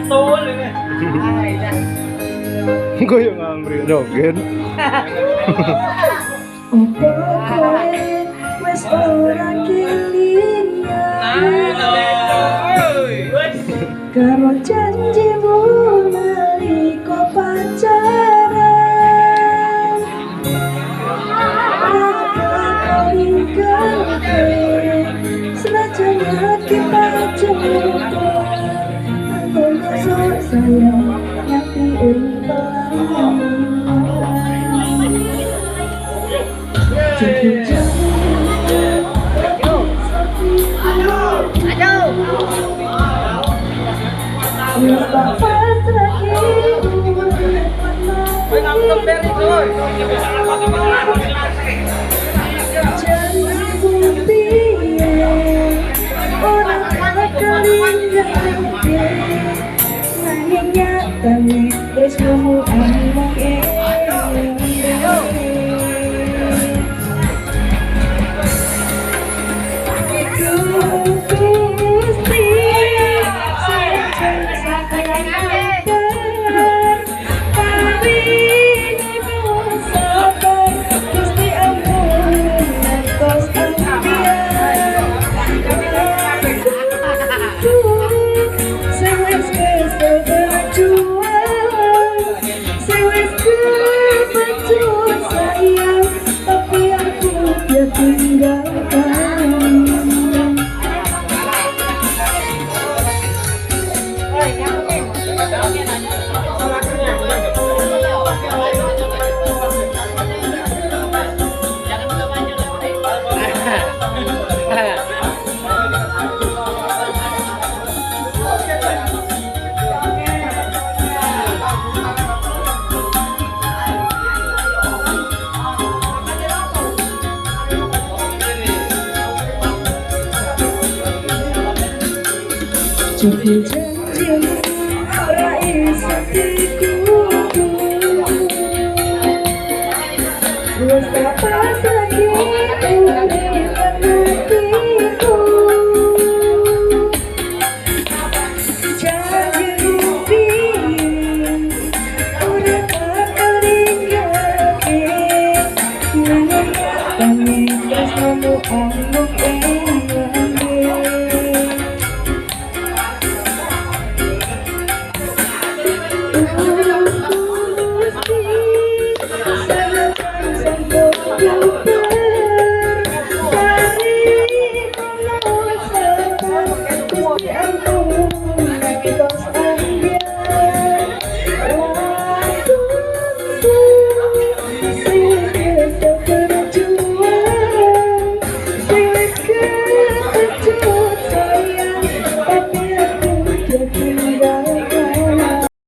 Matul ini. Gue yang ngambil dogen. Wes ora kelingan karo janjimu nalika pacaran. Aku ingkang senajan kita jumpa, aku masuk sayang nyati Janji janjimu ora iso dikudu, wes tak pas lagi urip hatiku. Janjimu piye ora bakal ninggalke, nanging tresnomu omong